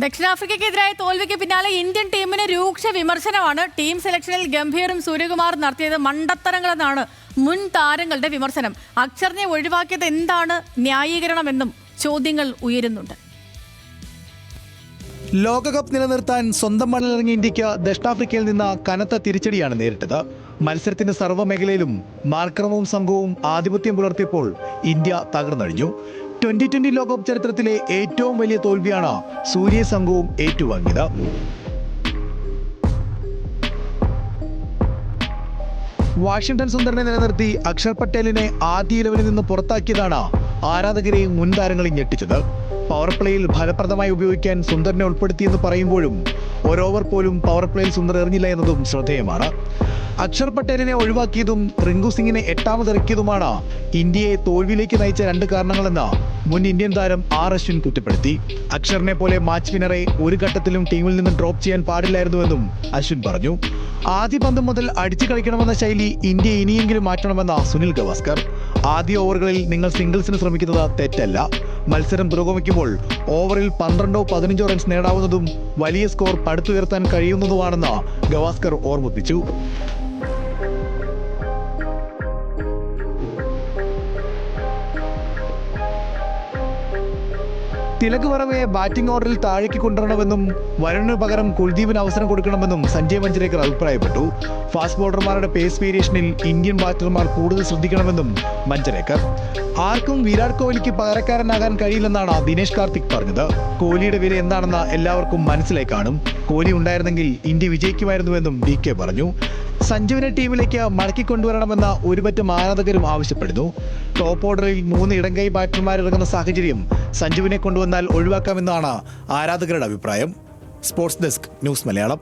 ദക്ഷിണാഫ്രിക്കയ്ക്കെതിരായ തോൽവിക്ക് പിന്നാലെ ഇന്ത്യൻ ടീമിന് രൂക്ഷ വിമർശനമാണ്. ടീം സെലക്ഷനിൽ ഗംഭീറും സൂര്യകുമാറും നടത്തിയത് മണ്ടത്തരങ്ങളെന്നാണ് മുൻ താരങ്ങളുടെ വിമർശനം. അക്ഷറിനെ ഒഴിവാക്കിയത് എന്താണ് ന്യായീകരണമെന്നും ചോദ്യങ്ങൾ ഉയരുന്നുണ്ട്. ലോകകപ്പ് നിലനിർത്താൻ സ്വന്തം മണ്ണിലിറങ്ങിയ ഇന്ത്യക്ക് ദക്ഷിണാഫ്രിക്കയിൽ നിന്ന് കനത്ത തിരിച്ചടിയാണ് നേരിട്ടത്. മത്സരത്തിന്റെ സർവ്വമേഖലയിലും മാർക്രമവും സംഘവും ആധിപത്യം പുലർത്തിയപ്പോൾ ഇന്ത്യ തകർന്നഴിഞ്ഞു. 2020 ലോകകപ്പ് ചരിത്രത്തിലെ ഏറ്റവും വലിയ തോൽവിയാണ് സൂര്യ സംഘവും ഏറ്റുവാങ്ങിയത്. വാഷിംഗ്ടൺ സുന്ദറിനെ നിലനിർത്തി അക്ഷർ പട്ടേലിനെ ആദ്യ ഇലവനിൽ നിന്ന് പുറത്താക്കിയതാണ് ആരാധകരെയും മുൻ താരങ്ങളെയും ഞെട്ടിച്ചത്. പവർ പ്ലേയിൽ ഫലപ്രദമായി ഉപയോഗിക്കാൻ സുന്ദറിനെ ഉൾപ്പെടുത്തിയെന്ന് പറയുമ്പോഴും ഓവർ പോലും പവർ പ്ലേയിൽ സുന്ദർ എറിഞ്ഞില്ല എന്നതും ശ്രദ്ധേയമാണ്. അക്ഷർ പട്ടേലിനെ ഒഴിവാക്കിയതും റിങ്കു സിംഗിനെ എട്ടാമതിറക്കിയതുമാണ് ഇന്ത്യയെ തോൽവിയിലേക്ക് നയിച്ച രണ്ട് കാരണങ്ങളെന്ന് മുൻ ഇന്ത്യൻ താരം ആർ അശ്വിൻ കുറ്റപ്പെടുത്തി. അക്ഷറിനെ പോലെ മാച്ച് വിനറെ ഒരു ഘട്ടത്തിലും ടീമിൽ നിന്ന് ഡ്രോപ്പ് ചെയ്യാൻ പാടില്ലായിരുന്നുവെന്നും അശ്വിൻ പറഞ്ഞു. ആദ്യ പന്ത് മുതൽ അടിച്ചു കളിക്കണമെന്ന ശൈലി ഇന്ത്യ ഇനിയെങ്കിലും മാറ്റണമെന്ന സുനിൽ ഗവാസ്കർ. ആദ്യ ഓവറുകളിൽ നിങ്ങൾ സിംഗിൾസിന് ശ്രമിക്കുന്നത് തെറ്റല്ല. മത്സരം പുരോഗമിക്കുമ്പോൾ ഓവറിൽ 12-15 റൺസ് നേടാവുന്നതും വലിയ സ്കോർ പടുത്തുയർത്താൻ കഴിയുന്നതുമാണെന്ന് ഗവാസ്കർ ഓർമ്മിപ്പിച്ചു. തിലക് വർമ്മയെ ബാറ്റിംഗ് ഓർഡറിൽ താഴേക്ക് കൊണ്ടുവരണമെന്നും വരുണിന് പകരം കുൽദീപിന് അവസരം കൊടുക്കണമെന്നും സഞ്ജയ് മഞ്ജരേക്കർ അഭിപ്രായപ്പെട്ടു. ഫാസ്റ്റ് ബോളർമാരുടെ പേസ് വേരിയേഷനിൽ ഇന്ത്യൻ ബാറ്റർമാർ കൂടുതൽ ശ്രദ്ധിക്കണമെന്നും മഞ്ജരേക്കർ. ആർക്കും വിരാട് കോഹ്ലിക്ക് പകരക്കാരനാകാൻ കഴിയില്ലെന്നാണ് ദിനേശ് കാർത്തിക് പറഞ്ഞത്. കോഹ്ലിയുടെ വില എന്താണെന്ന് എല്ലാവർക്കും മനസ്സിലായി കാണും. കോഹ്ലി ഉണ്ടായിരുന്നെങ്കിൽ ഇന്ത്യ വിജയിക്കുമായിരുന്നുവെന്നും DK പറഞ്ഞു. സഞ്ജുവിനെ ടീമിലേക്ക് മടക്കിക്കൊണ്ടുവരണമെന്ന് ഒരുപറ്റം ആരാധകരും ആവശ്യപ്പെടുന്നു. ടോപ്പ് ഓർഡറിൽ 3 ഇടംകൈ ബാറ്റർമാരിറങ്ങുന്ന സാഹചര്യം സഞ്ജുവിനെ കൊണ്ടുവന്നാൽ ഒഴിവാക്കാമെന്നാണ് ആരാധകരുടെ അഭിപ്രായം. Sports desk, news Malayalam.